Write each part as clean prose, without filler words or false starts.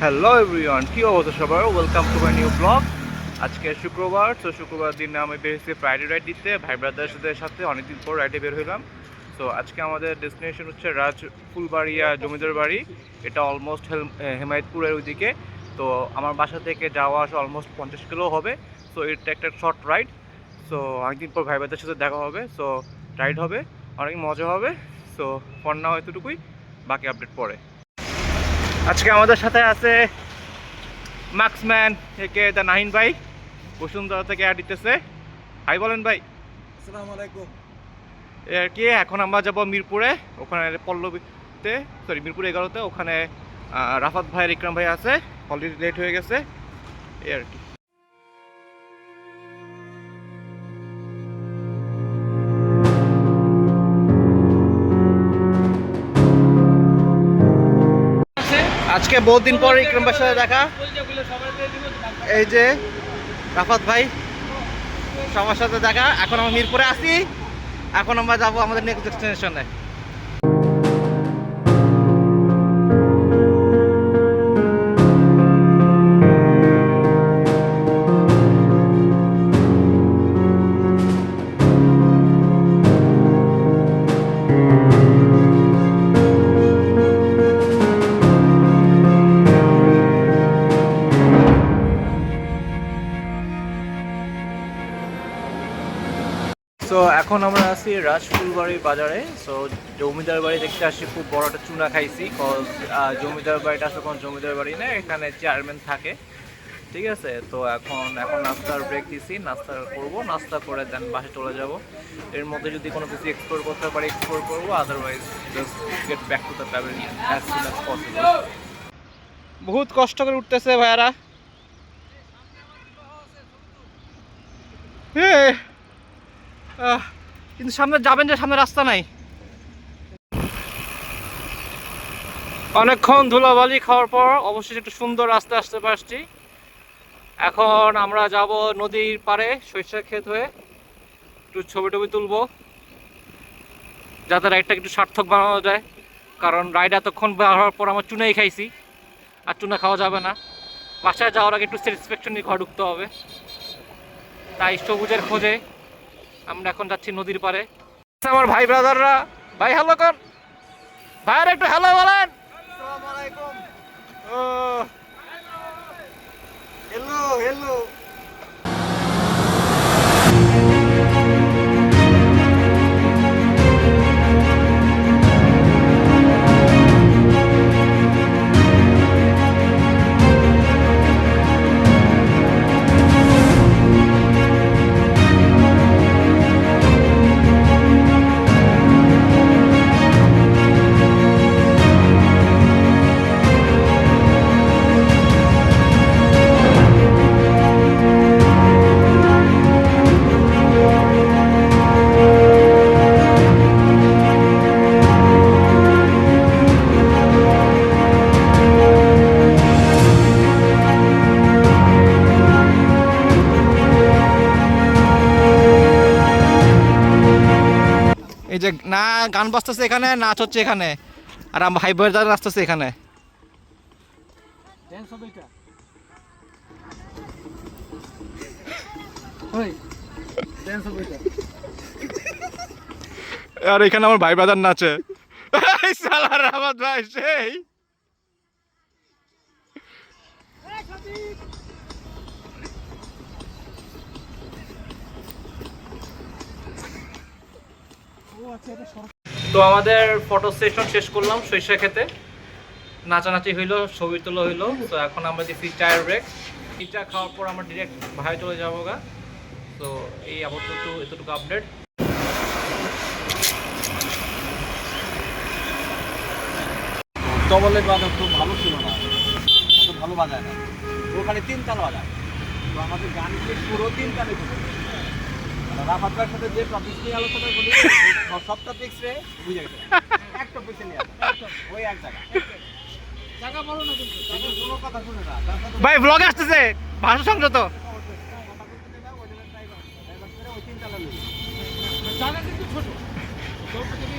Hello everyone, কি অবস্থা সবার? Welcome to my new blog. আজকে শুক্রবার, তো শুক্রবার দিনে আমি বেরিয়েছি ফ্রাইডে রাইড দিতে ভাই ব্রাদার্সদের সাথে। অনেকদিন পর রাইডে বের হইলাম। তো আজকে আমাদের ডেস্টিনেশন হচ্ছে ফুলবাড়িয়া জমিদার বাড়ি। এটা অলমোস্ট হেমায়তপুরের ওইদিকে। তো আমার বাসা থেকে যাওয়া আসা অলমোস্ট 50 কিলো হবে। সো এটা একটা শর্ট রাইড। সো অনেকদিন পর ভাই ব্রাদার্সের সাথে দেখা হবে। সো রাইড হবে, অনেক মজা হবে। সো ফোন নাও এতটুকুই, বাকি আপডেট পরে। আজকে আমাদের সাথে আছে মার্কসম্যান একে দা নাহিন ভাই, বসুন্ধরা থেকে অ্যাড দিতেছে। হাই বলেন ভাই। আসসালামু আলাইকুম। আর কি এখন আমরা যাব মিরপুরে, ওখানে পল্লবীতে, সরি মিরপুর 11-তে। ওখানে রাফাত ভাই আর ইকরাম ভাই আছে, অলরেডি লেট হয়ে গেছে এই আর কি। আজকে বহুত দিন পর ইকরাম ভাইয়ের সাথে দেখা। এই যে রাফাত ভাই, সবার সাথে দেখা। এখন আমরা মিরপুরে আছি, এখন আমরা যাবো আমাদের নেক্সট ডেস্টিনেশনে। তো এখন আমরা আছি ফুলবাড়ি বাজারে। সো জমিদার বাড়ি দেখতে আসছি, খুব বড় একটা চুনা খাইছি। কজ জমিদার বাড়িটা আসলে কোনো জমিদার বাড়ি না, এখানে চেয়ারম্যান থাকে, ঠিক আছে। তো এখন নাস্তার ব্রেক দিছি, নাস্তা করব, নাস্তা করে দেন বাসে চলে যাব। এর মধ্যে যদি কোনো কিছু এক্সপ্লোর করতে পারি এক্সপ্লোর করবো, otherwise just get back to the pavilion as soon as possible. বহুত কষ্ট করে উঠতেছে ভাইয়ারা। কিন্তু সামনে যাবেন যে সামনে রাস্তা নাই। অনেকক্ষণ ধুলাবালি খাওয়ার পর অবশ্যই একটা সুন্দর রাস্তা আসতে পারছি। এখন আমরা যাব নদীর পাড়ে সরিষা ক্ষেত হয়ে, একটু ছবি টবি তুলবো, যাতে রাইডটা একটু সার্থক বানানো যায়। কারণ রাইড এতক্ষণ বের হওয়ার পর আমার চুনাই খাইছি, আর চুনা খাওয়া যাবে না। বাসায় যাওয়ার আগে একটু স্যাটিসফ্যাকশন নিয়ে ঘর ঢুকতে হবে। তাই সবুজের খোঁজে আমরা এখন যাচ্ছি নদীর পাড়ে। আমার ভাই ব্রাদাররা, ভাই হ্যালো কর, ভাইয়ের একটু হ্যালো বলেন। আসসালামু আলাইকুম। ও হ্যালো হ্যালো। এই যে না গান বাজতেছে এখানে, নাচ হচ্ছে এখানে, আর আমার ভাই বোনের দ্বারা নাচতেছে এখানে। আর এখানে আমার ভাই ব্রাদার নাচে। সালার আমার ভাই সেই তো আমাদের ফটো সেশন শেষ করলাম সরিষা খেতে, নাচানাচি হইলো, ছবি তোলা হইলো। তো এখন আমরা দিচ্ছি চায়ের ব্রেক। চা খাওয়ার পর আমরা ডিরেক্ট ভাই চলে যাবো গা। তো এই আপাতত এতটুকু আপডেট। ডবলের বাজার তো ভালো ছিল না, এত ভালো বাজায় না। ওখানে 3 তাল বাজায়, তো আমাদের গানগুলো পুরো 3 তালে করতে। রাফাত ভাইয়ের সাথে যে টপিক নিয়ে আলোচনা করি, সব টপিক্স রে বুঝে গেছে। এক টপিকে নিয়ে আসে, ওই এক জায়গা বলো না, কিন্তু কোনো কথা শুনে না। ভাই ব্লগ আসতেছে, ভাষা সংযত। জায়গা কিন্তু ছোট,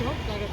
হোক জায়গা